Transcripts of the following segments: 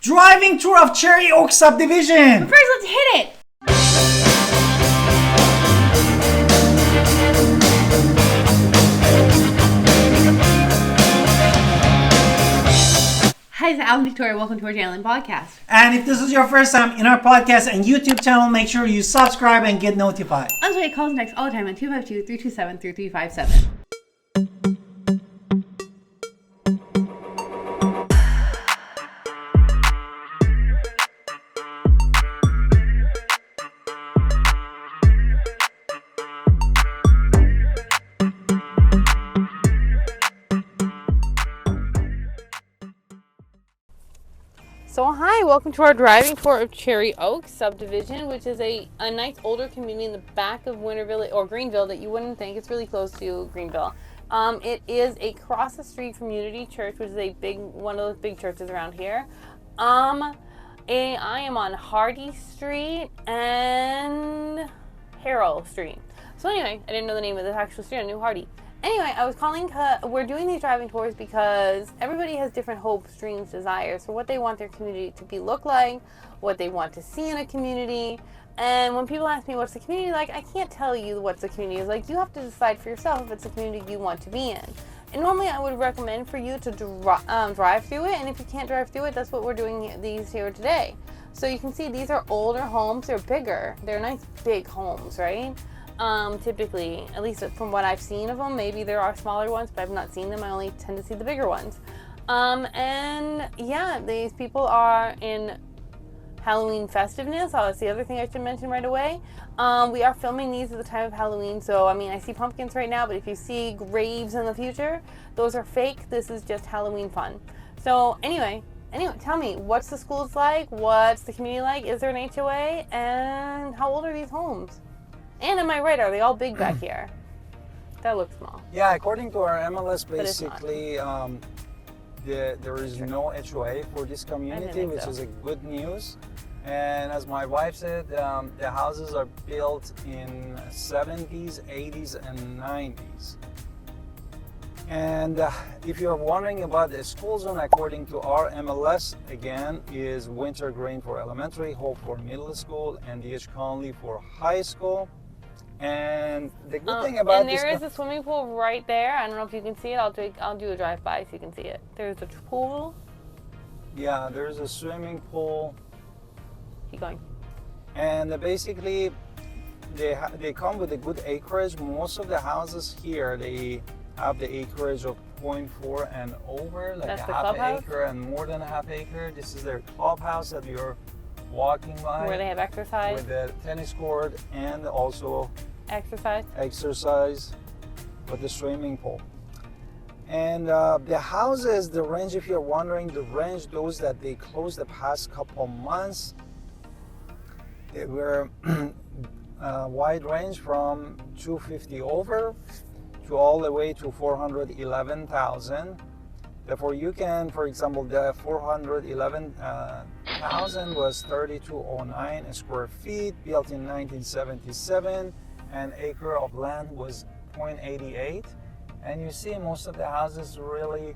Driving tour of Cherry Oak subdivision. But first, let's hit it. Hi, it's Alan Victoria. Welcome to our channel and podcast. And if this is your first time in our podcast and YouTube channel, make sure you subscribe and get notified. Also, you call us next all the time on 252-327-3357. So hi, welcome to our driving tour of Cherry Oak subdivision, which is a nice older community in the back of Winterville or Greenville that you wouldn't think. It's really close to Greenville. It is across the street from Unity Church, which is one of those big churches around here. I am on Hardy Street and Harrell Street. So anyway, I didn't know the name of this actual street. I knew Hardy. Anyway, I was calling, we're doing these driving tours because everybody has different hopes, dreams, desires for what they want their community to look like, what they want to see in a community. And when people ask me what's the community like, I can't tell you what the community is like. You have to decide for yourself if it's a community you want to be in. And normally I would recommend for you to drive through it. And if you can't drive through it, that's what we're doing these here today. So you can see these are older homes. They're bigger. They're nice big homes, right? Typically, at least from what I've seen of them, maybe there are smaller ones, but I've not seen them. I only tend to see the bigger ones. And yeah, these people are in Halloween festiveness. Oh, that's the other thing I should mention right away. We are filming these at the time of Halloween, so I mean, I see pumpkins right now, but if you see graves in the future, those are fake. This is just Halloween fun. So anyway, tell me, what's the schools like? What's the community like? Is there an HOA? And how old are these homes? And am I right? Are they all big back here? That looks small. Yeah, according to our MLS, basically, there is no HOA for this community, which is a good news. And as my wife said, the houses are built in 70s, 80s, and 90s. And if you're wondering about the school zone, according to our MLS, again, is Winter Green for elementary, Hope for middle school, and D.H. Conley for high school. And the good thing about this... And there is a swimming pool right there. I don't know if you can see it. I'll do a drive-by so you can see it. There's a pool. Yeah, there's a swimming pool. Keep going. And basically, they come with a good acreage. Most of the houses here, they have the acreage of 0.4 and over, like That's a the half clubhouse? acre and more than a half acre. This is their clubhouse that you're walking by. Where they have exercise. With the tennis court and also exercise with the swimming pool. And the houses, the range, if you're wondering, the range, those that they closed the past couple months, they were wide range from 250 over to all the way to 411,000. Therefore, you can, for example, the 411,000 was 3209 square feet, built in 1977. An acre of land was 0.88. And you see most of the houses really,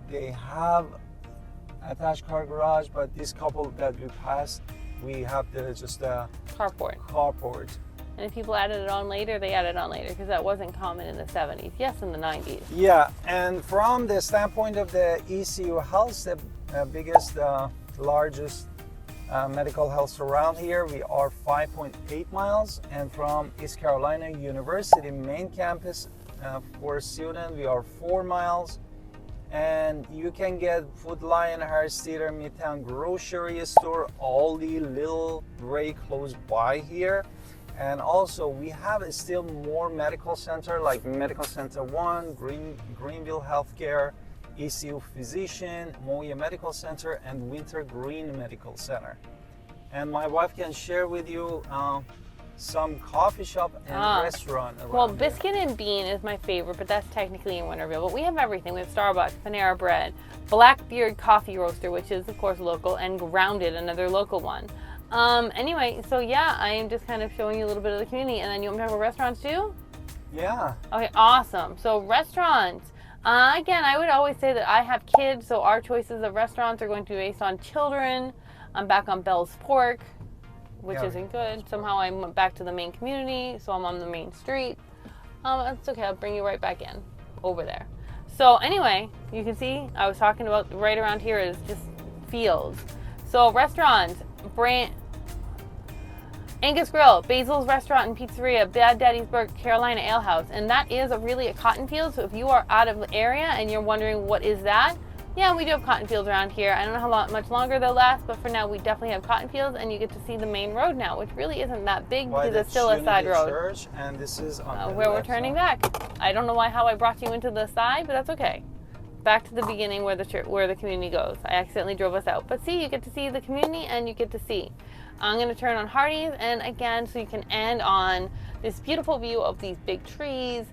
they have attached car garage, but this couple that we passed, we have just a carport. And if people added it on later, they added it on later because that wasn't common in the 70s. Yes, in the 90s. Yeah, and from the standpoint of the ECU Health, the biggest, largest medical health around here, we are 5.8 miles. And from East Carolina University main campus for students, we are 4 miles. And you can get Food Lion, Harris Theater, Midtown Grocery Store, Aldi, Little, very close by here. And also we have still more medical center like Medical Center 1, Greenville Healthcare, ECU Physician, Moya Medical Center, and Winter Green Medical Center. And my wife can share with you some coffee shop and restaurant around Well, Biscuit and Bean is my favorite, but that's technically in Winterville. But we have everything. We have Starbucks, Panera Bread, Blackbeard Coffee Roaster, which is of course local, and Grounded, another local one. Anyway, so yeah, I am just kind of showing you a little bit of the community. And then you want me to talk about restaurants too? Yeah. Okay, awesome. So restaurants. Again, I would always say that I have kids, so our choices of restaurants are going to be based on children. I'm back on Bell's Pork, which isn't good. Somehow I'm back to the main community, so I'm on the main street. It's okay, I'll bring you right back in over there. So anyway, you can see I was talking about right around here is just fields. So restaurants, Angus Grill, Basil's Restaurant and Pizzeria, Bad Daddy's Burger, Carolina Ale House, and that is really a cotton field. So if you are out of the area and you're wondering what is that, yeah, we do have cotton fields around here. I don't know how much longer they'll last, but for now we definitely have cotton fields, and you get to see the main road now, which really isn't that big because it's still a side road. Church, and this is on where we're turning back. I don't know how I brought you into the side, but that's okay. Back to the beginning where the community goes. I accidentally drove us out, but see, you get to see the community and you get to see. I'm going to turn on Hardee's, and again, so you can end on this beautiful view of these big trees,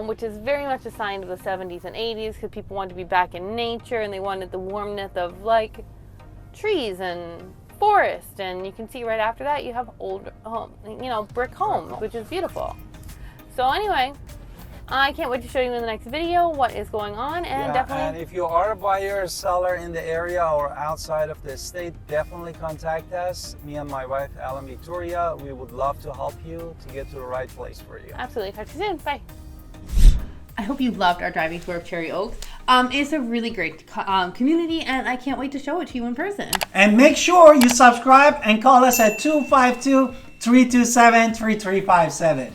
which is very much a sign of the 70s and 80s because people wanted to be back in nature and they wanted the warmth of like trees and forest. And you can see right after that you have old, brick homes, which is beautiful. So anyway, I can't wait to show you in the next video what is going on, and definitely. And if you are a buyer or seller in the area or outside of the state, definitely contact us. Me and my wife, Ellen Victoria, we would love to help you to get to the right place for you. Absolutely. Talk to you soon. Bye. I hope you loved our driving tour of Cherry Oaks. It's a really great community, and I can't wait to show it to you in person. And make sure you subscribe and call us at 252-327-3357.